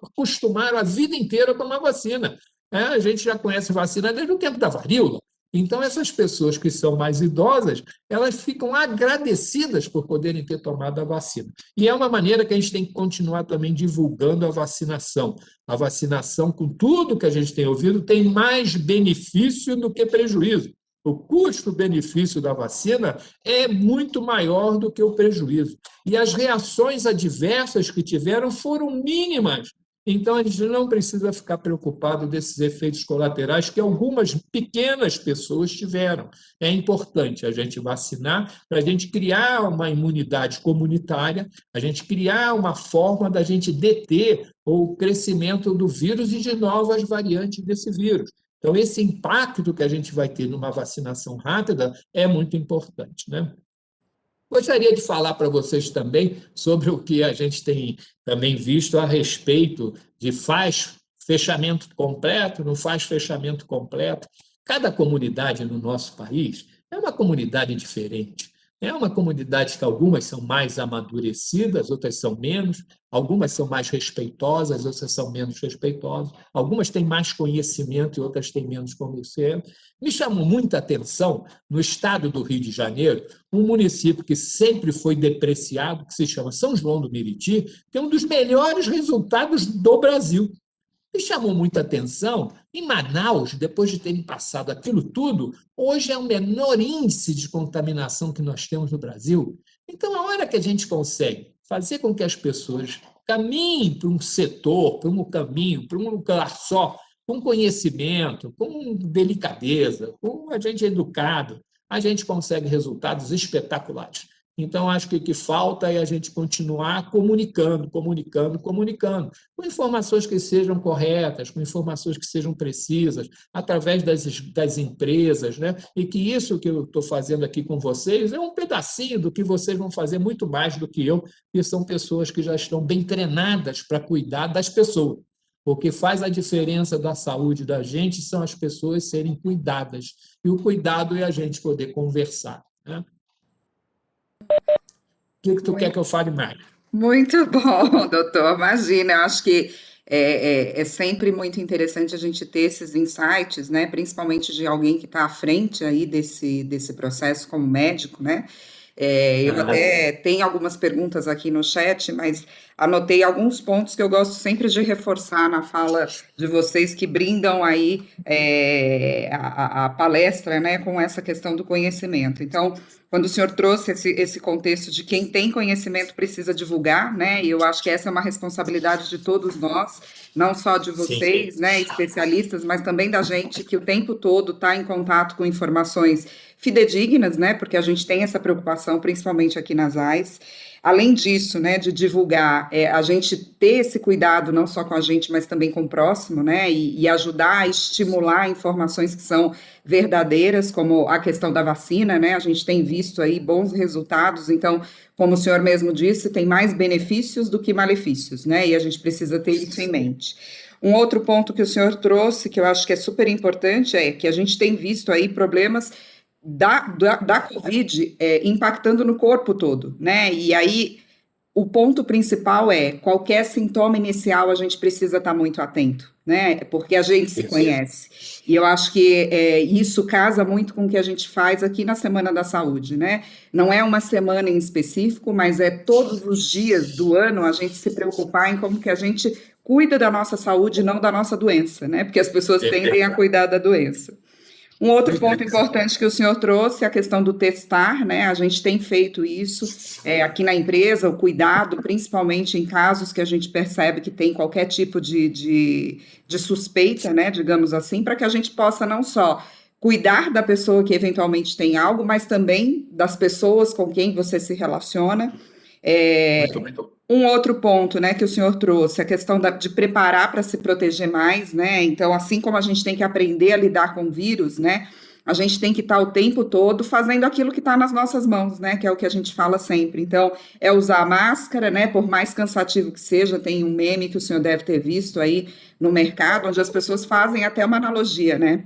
acostumaram a vida inteira a tomar vacina. A gente já conhece vacina desde o tempo da varíola. Então, essas pessoas que são mais idosas, elas ficam agradecidas por poderem ter tomado a vacina. E é uma maneira que a gente tem que continuar também divulgando a vacinação. A vacinação, com tudo que a gente tem ouvido, tem mais benefício do que prejuízo. O custo-benefício da vacina é muito maior do que o prejuízo. E as reações adversas que tiveram foram mínimas. Então, a gente não precisa ficar preocupado desses efeitos colaterais que algumas pequenas pessoas tiveram. É importante a gente vacinar para a gente criar uma imunidade comunitária, a gente criar uma forma da gente deter o crescimento do vírus e de novas variantes desse vírus. Então, esse impacto que a gente vai ter numa vacinação rápida é muito importante, né? Gostaria de falar para vocês também sobre o que a gente tem também visto a respeito de faz fechamento completo, não faz fechamento completo. Cada comunidade no nosso país é uma comunidade diferente. É uma comunidade que algumas são mais amadurecidas, outras são menos, algumas são mais respeitosas, outras são menos respeitosas, algumas têm mais conhecimento e outras têm menos conhecimento. Me chamou muita atenção, no estado do Rio de Janeiro, um município que sempre foi depreciado, que se chama São João do Meriti, tem um dos melhores resultados do Brasil. Me chamou muita atenção, em Manaus, depois de terem passado aquilo tudo, hoje é o menor índice de contaminação que nós temos no Brasil. Então, a hora que a gente consegue fazer com que as pessoas caminhem para um setor, para um caminho, para um lugar só, com conhecimento, com delicadeza, com a gente educado, a gente consegue resultados espetaculares. Então, acho que o que falta é a gente continuar comunicando, comunicando, comunicando, com informações que sejam corretas, com informações que sejam precisas, através das empresas, né? E que isso que eu estou fazendo aqui com vocês é um pedacinho do que vocês vão fazer muito mais do que eu, que são pessoas que já estão bem treinadas para cuidar das pessoas. O que faz a diferença da saúde da gente são as pessoas serem cuidadas. E o cuidado é a gente poder conversar, né? que tu quer que eu fale mais? Muito bom, doutor. Imagina, eu acho que é sempre muito interessante a gente ter esses insights, né? Principalmente de alguém que está à frente aí desse processo como médico, né? Eu até tenho algumas perguntas aqui no chat, mas anotei alguns pontos que eu gosto sempre de reforçar na fala de vocês que brindam aí a palestra, né, com essa questão do conhecimento. Então, quando o senhor trouxe esse contexto de quem tem conhecimento precisa divulgar, né? E eu acho que essa é uma responsabilidade de todos nós, não só de Sim, vocês, né, especialistas, mas também da gente que o tempo todo está em contato com informações fidedignas, né? Porque a gente tem essa preocupação, principalmente aqui nas AIS. Além disso, né, de divulgar, a gente ter esse cuidado não só com a gente, mas também com o próximo, né, e ajudar a estimular informações que são verdadeiras, como a questão da vacina, né, a gente tem visto aí bons resultados, então, como o senhor mesmo disse, tem mais benefícios do que malefícios, né, e a gente precisa ter isso em mente. Um outro ponto que o senhor trouxe, que eu acho que é super importante, é que a gente tem visto aí problemas da Covid impactando no corpo todo, né? E aí o ponto principal é qualquer sintoma inicial a gente precisa estar muito atento, né? Porque a gente se conhece. E eu acho que isso casa muito com o que a gente faz aqui na Semana da Saúde, né? Não é uma semana em específico, mas é todos os dias do ano a gente se preocupar em como que a gente cuida da nossa saúde e não da nossa doença, né? Porque as pessoas tendem a cuidar da doença. Um outro ponto importante que o senhor trouxe é a questão do testar, né? A gente tem feito isso aqui na empresa, o cuidado, principalmente em casos que a gente percebe que tem qualquer tipo de suspeita, né? Digamos assim, para que a gente possa não só cuidar da pessoa que eventualmente tem algo, mas também das pessoas com quem você se relaciona. Um outro ponto, né, que o senhor trouxe, a questão de preparar para se proteger mais, né? Então, assim como a gente tem que aprender a lidar com o vírus, né? A gente tem que estar o tempo todo fazendo aquilo que está nas nossas mãos, né? Que é o que a gente fala sempre. Então, é usar a máscara, né? Por mais cansativo que seja, tem um meme que o senhor deve ter visto aí no mercado, onde as pessoas fazem até uma analogia, né?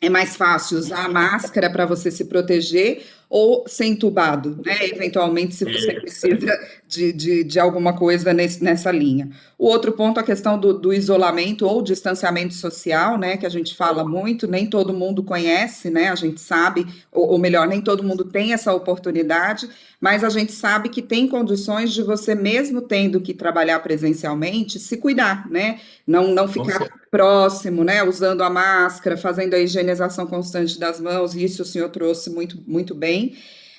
É mais fácil usar a máscara para você se proteger ou ser entubado, né? Eventualmente, se você precisa de alguma coisa nessa linha. O outro ponto, a questão do isolamento ou distanciamento social, né? Que a gente fala muito, nem todo mundo conhece, né? A gente sabe, ou melhor, nem todo mundo tem essa oportunidade, mas a gente sabe que tem condições de você, mesmo tendo que trabalhar presencialmente, se cuidar, né? Não ficar próximo, né? Usando a máscara, fazendo a higienização constante das mãos, e isso o senhor trouxe muito, muito bem.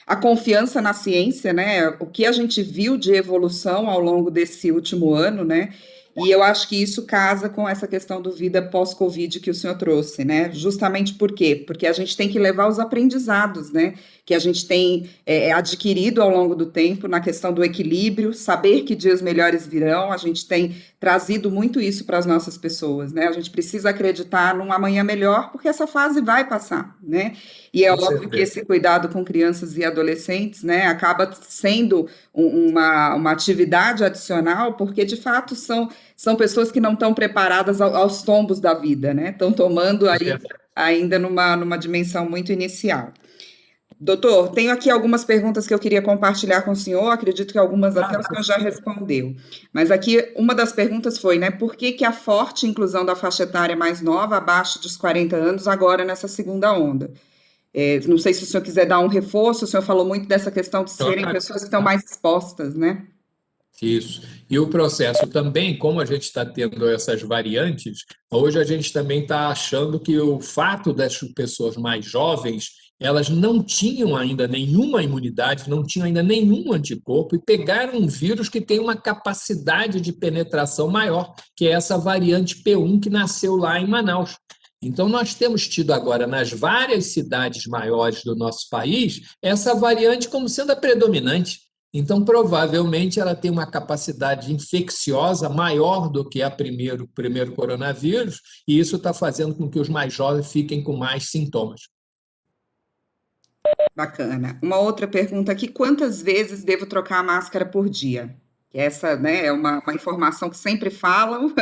A confiança na ciência, né? O que a gente viu de evolução ao longo desse último ano, né? E eu acho que isso casa com essa questão do vida pós-Covid que o senhor trouxe, né? Justamente por quê? Porque a gente tem que levar os aprendizados, né? Que a gente tem adquirido ao longo do tempo na questão do equilíbrio, saber que dias melhores virão, a gente tem trazido muito isso para as nossas pessoas, né? A gente precisa acreditar num amanhã melhor, porque essa fase vai passar, né? E é óbvio que esse cuidado com crianças e adolescentes, né, acaba sendo uma atividade adicional, porque de fato são pessoas que não estão preparadas aos tombos da vida, né? Estão tomando aí ainda numa dimensão muito inicial. Doutor, tenho aqui algumas perguntas que eu queria compartilhar com o senhor, acredito que algumas até o senhor já respondeu. Mas aqui, uma das perguntas foi, né, por que a forte inclusão da faixa etária mais nova, abaixo dos 40 anos, agora nessa segunda onda? Não sei se o senhor quiser dar um reforço, o senhor falou muito dessa questão de serem pessoas que estão mais expostas, né? Isso. E o processo também, como a gente está tendo essas variantes, hoje a gente também está achando que o fato das pessoas mais jovens, elas não tinham ainda nenhuma imunidade, não tinham ainda nenhum anticorpo e pegaram um vírus que tem uma capacidade de penetração maior, que é essa variante P1 que nasceu lá em Manaus. Então, nós temos tido agora, nas várias cidades maiores do nosso país, essa variante como sendo a predominante. Então, provavelmente, ela tem uma capacidade infecciosa maior do que o primeiro coronavírus, e isso está fazendo com que os mais jovens fiquem com mais sintomas. Bacana. Uma outra pergunta aqui: quantas vezes devo trocar a máscara por dia? Essa, né, é uma informação que sempre falam,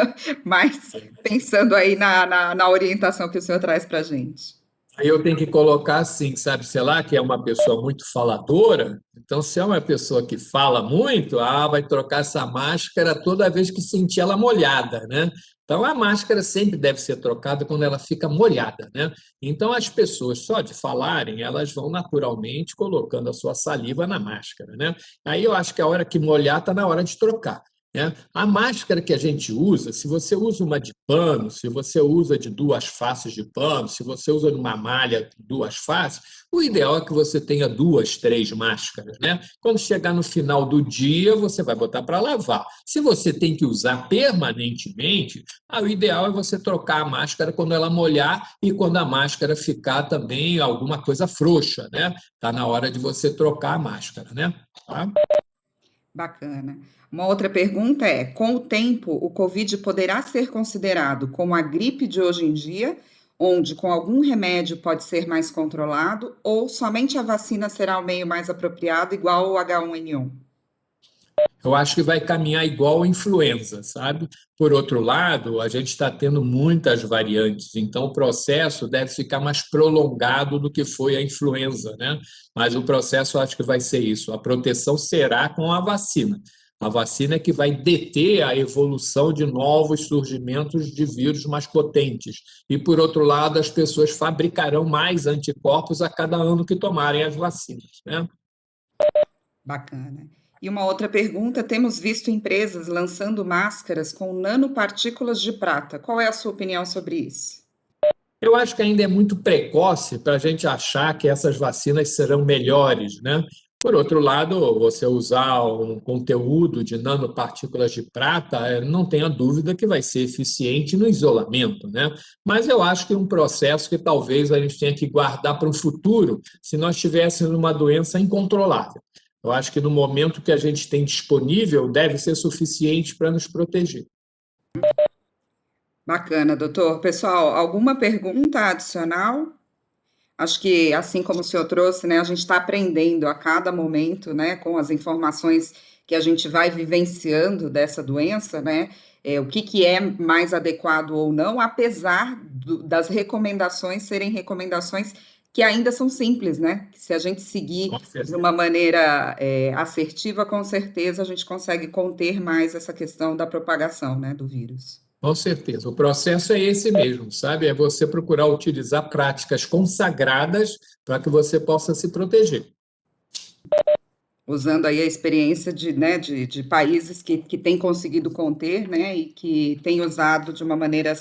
mas pensando aí na orientação que o senhor traz para a gente. Aí eu tenho que colocar assim, sabe, sei lá, que é uma pessoa muito faladora. Então, se é uma pessoa que fala muito, vai trocar essa máscara toda vez que sentir ela molhada, né? Então, a máscara sempre deve ser trocada quando ela fica molhada, né? Então, as pessoas só de falarem, elas vão naturalmente colocando a sua saliva na máscara, né? Aí eu acho que a hora que molhar está na hora de trocar. Né? A máscara que a gente usa, se você usa uma de pano, se você usa de duas faces de pano, se você usa numa malha de duas faces, o ideal é que você tenha duas, três máscaras. Né? Quando chegar no final do dia, você vai botar para lavar. Se você tem que usar permanentemente, o ideal é você trocar a máscara quando ela molhar e quando a máscara ficar também alguma coisa frouxa. Né? Está na hora de você trocar a máscara. Né? Tá? Bacana. Uma outra pergunta é: com o tempo, o Covid poderá ser considerado como a gripe de hoje em dia, onde com algum remédio pode ser mais controlado, ou somente a vacina será o meio mais apropriado, igual o H1N1? Eu acho que vai caminhar igual a influenza, sabe? Por outro lado, a gente está tendo muitas variantes, então o processo deve ficar mais prolongado do que foi a influenza, né? Mas o processo eu acho que vai ser isso. A proteção será com a vacina. A vacina é que vai deter a evolução de novos surgimentos de vírus mais potentes. E, por outro lado, as pessoas fabricarão mais anticorpos a cada ano que tomarem as vacinas, né? Bacana. E uma outra pergunta: temos visto empresas lançando máscaras com nanopartículas de prata. Qual é a sua opinião sobre isso? Eu acho que ainda é muito precoce para a gente achar que essas vacinas serão melhores, né? Por outro lado, você usar um conteúdo de nanopartículas de prata, não tenha dúvida que vai ser eficiente no isolamento, né? Mas eu acho que é um processo que talvez a gente tenha que guardar para o futuro, se nós tivéssemos uma doença incontrolável. Eu acho que no momento que a gente tem disponível, deve ser suficiente para nos proteger. Bacana, doutor. Pessoal, alguma pergunta adicional? Acho que, assim como o senhor trouxe, né, a gente está aprendendo a cada momento, né, com as informações que a gente vai vivenciando dessa doença, né, o que que é mais adequado ou não, apesar das recomendações serem recomendações que ainda são simples, né, que se a gente seguir Com de certeza. uma maneira assertiva, com certeza a gente consegue conter mais essa questão da propagação, né, do vírus. Com certeza. O processo é esse mesmo, sabe? É você procurar utilizar práticas consagradas para que você possa se proteger. Usando aí a experiência de, né, de países que têm conseguido conter, né, e que têm usado de uma maneira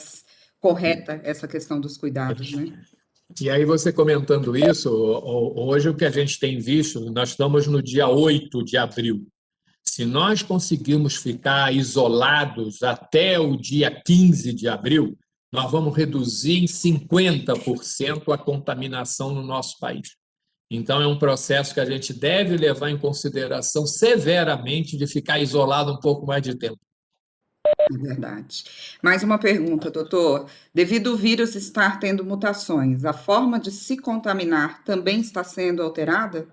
correta essa questão dos cuidados, né? E aí, você comentando isso, hoje o que a gente tem visto, nós estamos no dia 8 de abril. Se nós conseguirmos ficar isolados até o dia 15 de abril, nós vamos reduzir em 50% a contaminação no nosso país. Então, é um processo que a gente deve levar em consideração severamente de ficar isolado um pouco mais de tempo. É verdade. Mais uma pergunta, doutor. Devido ao vírus estar tendo mutações, a forma de se contaminar também está sendo alterada?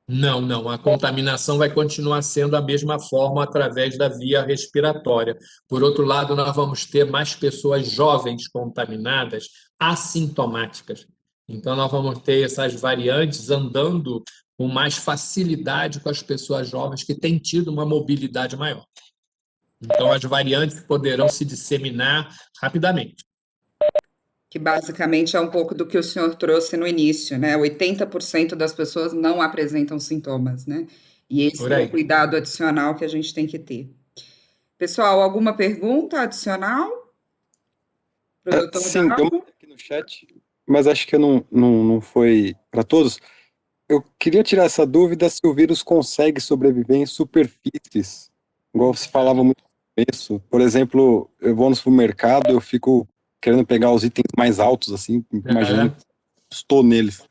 Não, não, a contaminação vai continuar sendo a mesma forma através da via respiratória. Por outro lado, nós vamos ter mais pessoas jovens contaminadas, assintomáticas. Então, nós vamos ter essas variantes andando com mais facilidade com as pessoas jovens que têm tido uma mobilidade maior. Então, as variantes poderão se disseminar rapidamente. Que basicamente é um pouco do que o senhor trouxe no início, né? 80% das pessoas não apresentam sintomas, né? E esse Por é o aí. cuidado adicional que a gente tem que ter. Pessoal, alguma pergunta adicional para o doutor Sim, tem uma Dalmo? aqui no chat, mas acho que não foi para todos. Eu queria tirar essa dúvida se o vírus consegue sobreviver em superfícies, igual você falava muito no começo. Por exemplo, eu vou no supermercado, eu fico querendo pegar os itens mais altos, assim, imaginando É. que estou neles.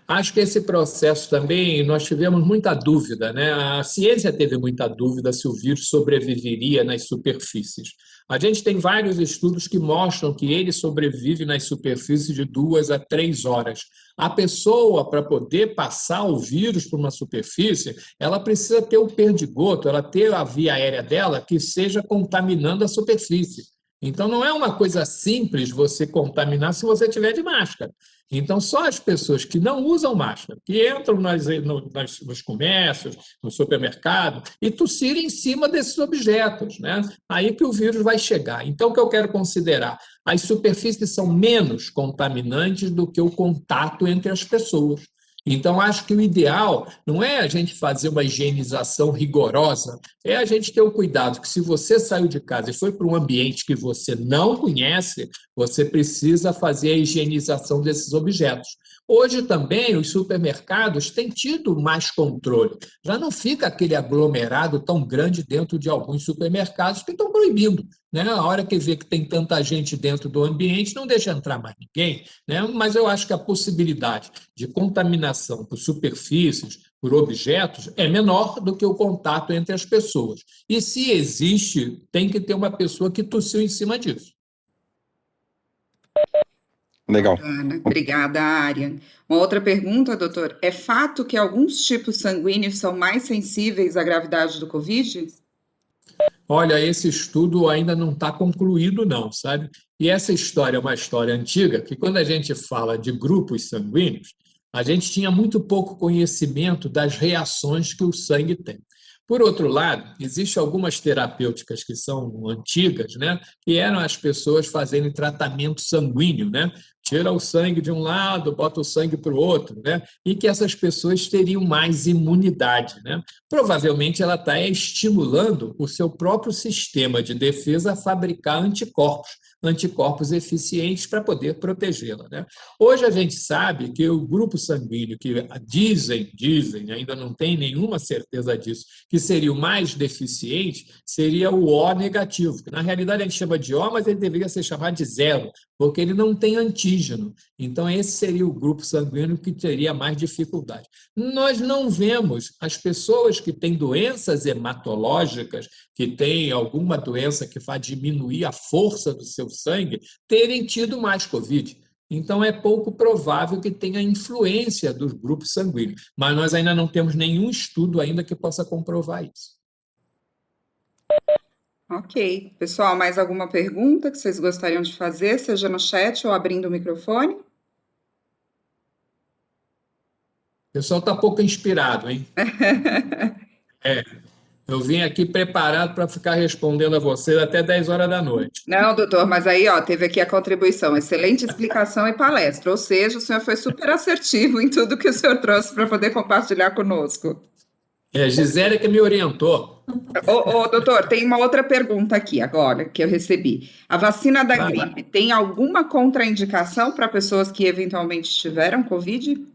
Acho que esse processo também nós tivemos muita dúvida, né? A ciência teve muita dúvida se o vírus sobreviveria nas superfícies. A gente tem vários estudos que mostram que ele sobrevive nas superfícies de 2 a 3 horas. A pessoa, para poder passar o vírus por uma superfície, ela precisa ter o perdigoto, ela ter a via aérea dela que seja contaminando a superfície. Então, não é uma coisa simples você contaminar se você tiver de máscara. Então, só as pessoas que não usam máscara, que entram nos comércios, no supermercado, e tossirem em cima desses objetos, né? Aí que o vírus vai chegar. Então, o que eu quero considerar? As superfícies são menos contaminantes do que o contato entre as pessoas. Então, acho que o ideal não é a gente fazer uma higienização rigorosa, é a gente ter o cuidado que, se você saiu de casa e foi para um ambiente que você não conhece, você precisa fazer a higienização desses objetos. Hoje também os supermercados têm tido mais controle. Já não fica aquele aglomerado tão grande dentro de alguns supermercados que estão proibindo, né? A hora que vê que tem tanta gente dentro do ambiente, não deixa entrar mais ninguém, né? Mas eu acho que a possibilidade de contaminação por superfícies, por objetos, é menor do que o contato entre as pessoas. E se existe, tem que ter uma pessoa que tossiu em cima disso. Legal. Bacana. Obrigada, Ariane. Uma outra pergunta, doutor. É fato que alguns tipos sanguíneos são mais sensíveis à gravidade do Covid? Olha, esse estudo ainda não está concluído, não, sabe? E essa história é uma história antiga, que quando a gente fala de grupos sanguíneos, a gente tinha muito pouco conhecimento das reações que o sangue tem. Por outro lado, existem algumas terapêuticas que são antigas, né? Que eram as pessoas fazendo tratamento sanguíneo, né? Tira o sangue de um lado, bota o sangue para o outro, né? E que essas pessoas teriam mais imunidade, né? Provavelmente ela está estimulando o seu próprio sistema de defesa a fabricar anticorpos eficientes para poder protegê-la, né? Hoje a gente sabe que o grupo sanguíneo que dizem, ainda não tem nenhuma certeza disso, que seria o mais deficiente, seria o O negativo, que na realidade a gente chama de O, mas ele deveria ser chamado de zero, porque ele não tem antígeno. Então, esse seria o grupo sanguíneo que teria mais dificuldade. Nós não vemos as pessoas que têm doenças hematológicas, que têm alguma doença que faz diminuir a força do seu sangue, terem tido mais Covid. Então, é pouco provável que tenha influência dos grupos sanguíneos, mas nós ainda não temos nenhum estudo ainda que possa comprovar isso. Ok. Pessoal, mais alguma pergunta que vocês gostariam de fazer, seja no chat ou abrindo o microfone? O pessoal está pouco inspirado, hein? Eu vim aqui preparado para ficar respondendo a vocês até 10 horas da noite. Não, doutor, mas aí, ó, teve aqui a contribuição, excelente explicação e palestra, ou seja, o senhor foi super assertivo em tudo que o senhor trouxe para poder compartilhar conosco. Gisele que me orientou. Doutor, tem uma outra pergunta aqui agora que eu recebi. A vacina da Vai lá. gripe tem alguma contraindicação para pessoas que eventualmente tiveram Covid?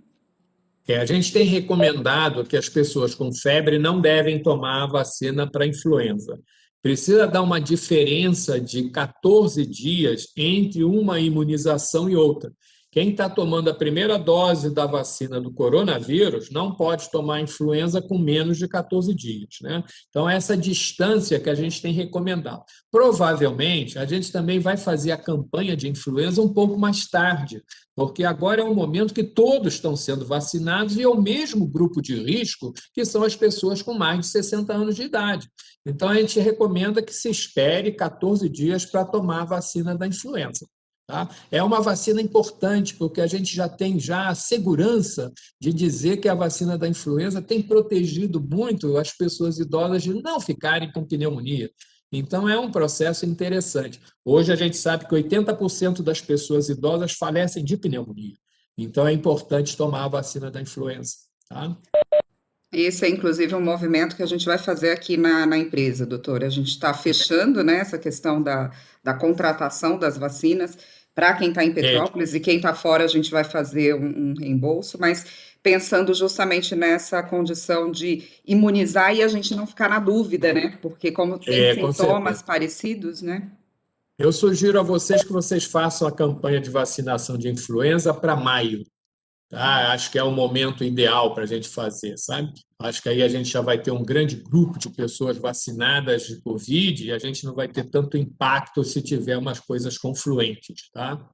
A gente tem recomendado que as pessoas com febre não devem tomar a vacina para influenza. Precisa dar uma diferença de 14 dias entre uma imunização e outra. Quem está tomando a primeira dose da vacina do coronavírus não pode tomar influenza com menos de 14 dias, né? Então, essa distância que a gente tem recomendado. Provavelmente, a gente também vai fazer a campanha de influenza um pouco mais tarde, porque agora é um momento que todos estão sendo vacinados e é o mesmo grupo de risco que são as pessoas com mais de 60 anos de idade. Então, a gente recomenda que se espere 14 dias para tomar a vacina da influenza. Tá? É uma vacina importante, porque a gente já tem a segurança de dizer que a vacina da influenza tem protegido muito as pessoas idosas de não ficarem com pneumonia. Então, é um processo interessante. Hoje, a gente sabe que 80% das pessoas idosas falecem de pneumonia. Então, é importante tomar a vacina da influenza. Tá? Esse é, inclusive, um movimento que a gente vai fazer aqui na empresa, doutora. A gente está fechando, né, essa questão da contratação das vacinas para quem está em Petrópolis e quem está fora, a gente vai fazer um reembolso, mas pensando justamente nessa condição de imunizar e a gente não ficar na dúvida, né? Porque como tem Com sintomas certeza. parecidos, né? Eu sugiro a vocês que vocês façam a campanha de vacinação de influenza para maio. Tá? Acho que é o momento ideal para a gente fazer, sabe? Acho que aí a gente já vai ter um grande grupo de pessoas vacinadas de Covid e a gente não vai ter tanto impacto se tiver umas coisas confluentes, tá?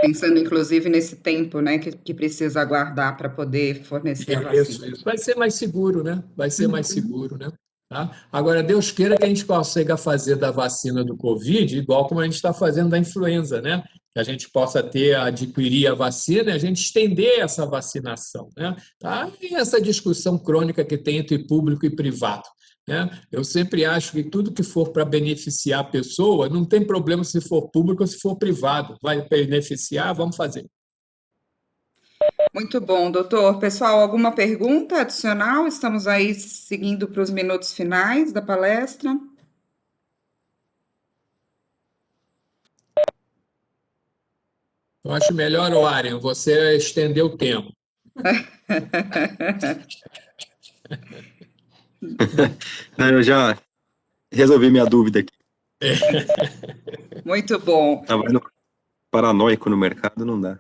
Pensando, inclusive, nesse tempo, né, que precisa aguardar para poder fornecer a vacina. Isso. Vai ser mais seguro, né? Vai ser mais seguro, né? Tá? Agora, Deus queira que a gente consiga fazer da vacina do Covid igual como a gente está fazendo da influenza, né? Que a gente possa adquirir a vacina e a gente estender essa vacinação, né? Tá? E essa discussão crônica que tem entre público e privado, né? Eu sempre acho que tudo que for para beneficiar a pessoa, não tem problema se for público ou se for privado. Vai beneficiar, vamos fazer. Muito bom, doutor. Pessoal, alguma pergunta adicional? Estamos aí seguindo para os minutos finais da palestra. Eu acho melhor, Warren, você estender o tempo. Não, eu já resolvi minha dúvida aqui. Muito bom. Estava indo paranoico no mercado, não dá.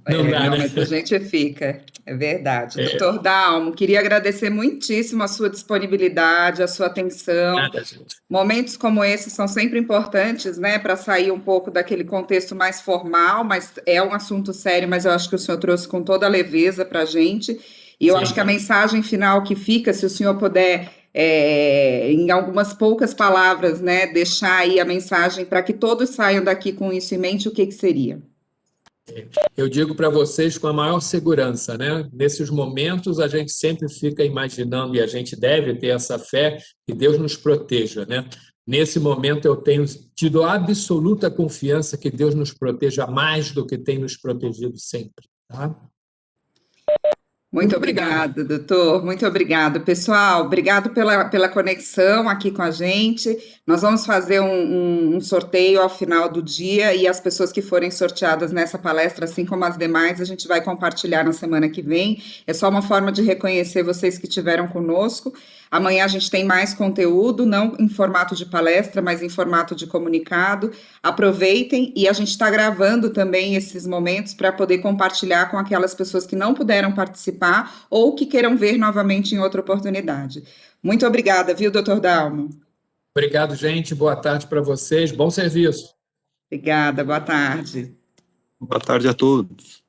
Não dá, né? Mas a gente fica, é verdade. Doutor Dalmo, queria agradecer muitíssimo a sua disponibilidade, a sua atenção. Nada, gente. Momentos como esses são sempre importantes, né, para sair um pouco daquele contexto mais formal, mas é um assunto sério, mas eu acho que o senhor trouxe com toda a leveza para a gente. E eu Sim. acho que a mensagem final que fica, se o senhor puder, em algumas poucas palavras, né, deixar aí a mensagem para que todos saiam daqui com isso em mente, o que seria? Eu digo para vocês com a maior segurança, né? Nesses momentos a gente sempre fica imaginando e a gente deve ter essa fé que Deus nos proteja, né? Nesse momento eu tenho tido absoluta confiança que Deus nos proteja mais do que tem nos protegido sempre, tá? Muito obrigado, doutor. Muito obrigado. Pessoal, obrigado pela conexão aqui com a gente. Nós vamos fazer um sorteio ao final do dia e as pessoas que forem sorteadas nessa palestra, assim como as demais, a gente vai compartilhar na semana que vem. É só uma forma de reconhecer vocês que estiveram conosco. Amanhã a gente tem mais conteúdo, não em formato de palestra, mas em formato de comunicado. Aproveitem e a gente está gravando também esses momentos para poder compartilhar com aquelas pessoas que não puderam participar ou que queiram ver novamente em outra oportunidade. Muito obrigada, viu, doutor Dalmo? Obrigado, gente. Boa tarde para vocês. Bom serviço. Obrigada, boa tarde. Boa tarde a todos.